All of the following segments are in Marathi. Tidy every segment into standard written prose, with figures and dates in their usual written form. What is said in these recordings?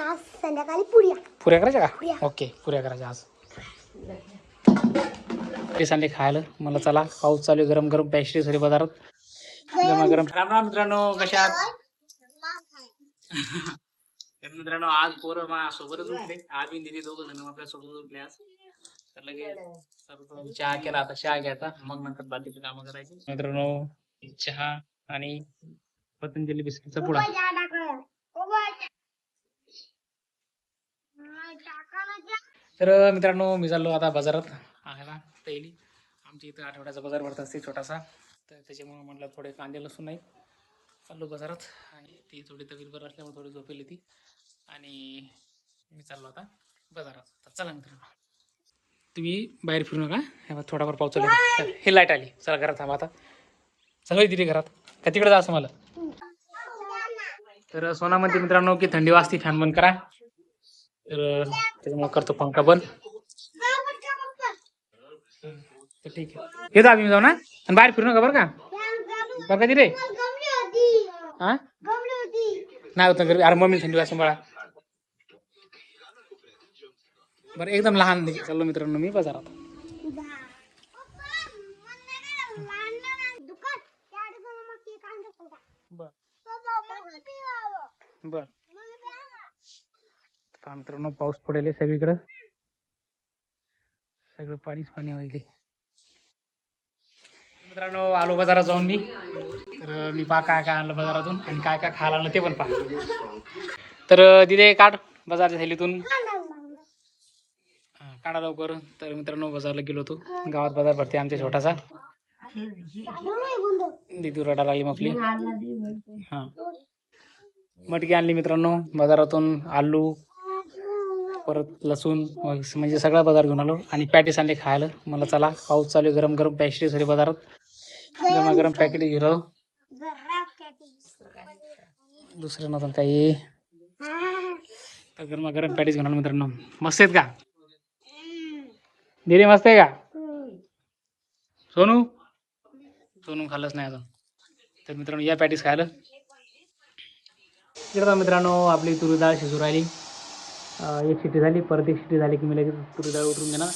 आज संध्याकाळी पुऱ्या करायच्या का? ओके, पुऱ्या करायच्या आज. ते सांगले खायला मला. चला, पाऊस चालू आहे, गरम गरम पॅस्ट्री सरी बाजारात गरम गरम. राम राम मित्रांनो, कशा आहात? तर मित्रांनो, आज पोरं मा सोबतच उठले. आम्ही दिदी दोघं जण आपल्या सोबत उठले आज. तर लगेच चहा केला. आता चहा घ्यायचा, मग नंतर बाकीची कामं करायची. मित्रांनो, चहा आणि पतंजली बिस्किटचा पुडा. तर मित्रांनो, मी चाललो आता बाजारात आणायला पहिली. आमच्या इथं आठवड्याचा बाजार भरत असते छोटासा, तर त्याच्यामुळे म्हटलं थोडे कांदे लसूण नाही. चाललो बाजारात आणि ती थोडी तब्येत बरं असल्यामुळे थोडी झोपेली ती. आणि मी चाललो आता बाजारात. तर चला मित्रांनो, तुम्ही बाहेर फिरू नका. हे बघा, थोडाफार पाऊस चालू आहे. हे लाईट आली. चला घरात थांबा आता. सगळी दिली घरात का तिकडे जा असं मला. तर सोनामध्ये मित्रांनो की थंडी वाजती, फॅन बंद करा. तर त्याच्यामुळे करतो पंखा बंद. तर ठीक आहे, येतो आम्ही जाऊ ना. आणि बाहेर फिरू नका बरं का. बरं का तिथे हा नाही होतं घरी. अरे मम्मी थंडी वाजता बाळा. बरं, एकदम लहान चाललो मित्रांनो मी बाजारात. बर मित्रांनो, पाऊस पडेल सगळीकडे. सगळं पाणीच पाणी व्हायले. मित्रांनो, आलो बाजारात जाऊन मी. तर मी पहा काय काय आणलं बाजारातून आणि काय काय खायला आणलं ते पण पहा. तर तिथे काढ बाजारच्या थैलीतून, काढा लवकर. तर मित्रांनो, बाजारला गेलो होतो. गावात बाजार भरते आमच्या छोटासा. दिदी रडा लागली आपली. हा, मटकी आणली मित्रांनो बाजारातून. आलू, परत लसूण, म्हणजे सगळा बाजार घेऊन आलो. आणि पॅटीस आणले खायला मला. चला, पाऊस चालू आहे, गरम गरम पॅस्ट्री सरी बाजारात गरम गरम पॅकेट घेऊ. दुसरं नव्हतं काही. तर गरम गरम पॅटीस घेऊन आलो मित्रांनो. मस्त आहेत का दिदी? मस्त आहे का सोनू? सोनू खाल्लंच नाही अजून. तर मित्रांनो, या पॅटीस खायला. इकडं मित्रांनो, आपली तुरी डाळ शिजू राहिली. एक शिट्टी झाली, परत एक शिट्टी झाली की मी लगेच तुरी डाळ उतरून देणार,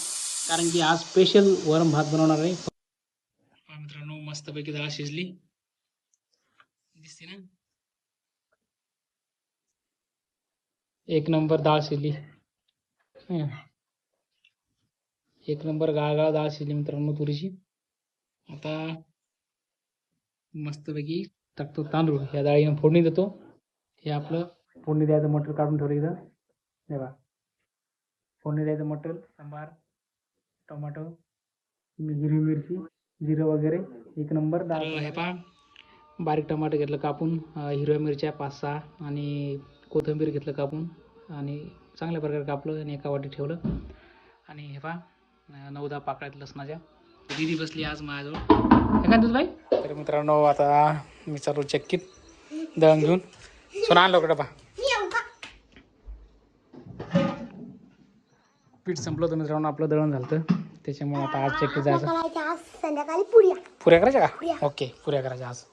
कारण की आज स्पेशल वरम भात बनवणार आहे. मित्रांनो, मस्तपैकी डाळ शिजली, दिसते ना. एक नंबर डाळ शिजली. एक नंबर गाळगाळ डाळ शिजली मित्रांनो तुरीची. आता मस्तपैकी टाकतो तांदूळ. ह्या डाळीनं फोडणी देतो. हे आपलं फोडणी द्यायचं मटेरियल काढून ठेवलं इथं. हे बघा, फोडणी द्यायचं मटेरियल: सांबार, टोमॅटो, हिरवी मिरची, जिरं वगैरे. एक नंबर डाळ. हे पहा, बारीक टमाटर घेतलं कापून, हिरव्या मिरच्या 5-6 आणि कोथिंबीर घेतलं कापून आणि चांगल्या प्रकारे कापलं आणि एका वाटीत ठेवलं. आणि हे पहा, 9-10 पाकळ्यात लसणाच्या. दीदी बसली आज माझ्याजवळ. हे काय तुझं बाई? तर मित्रांनो, आता मी चालू चक्कीत दळण घेऊन. सोना आणलं का डबा? पीठ संपलं होतं मित्रांनो, आपलं दळण झालं तर त्याच्यामुळे आता आज चक्कीत जायचं. आज संध्याकाळी पुऱ्या करायच्या का? ओके, पुऱ्या करायच्या आज.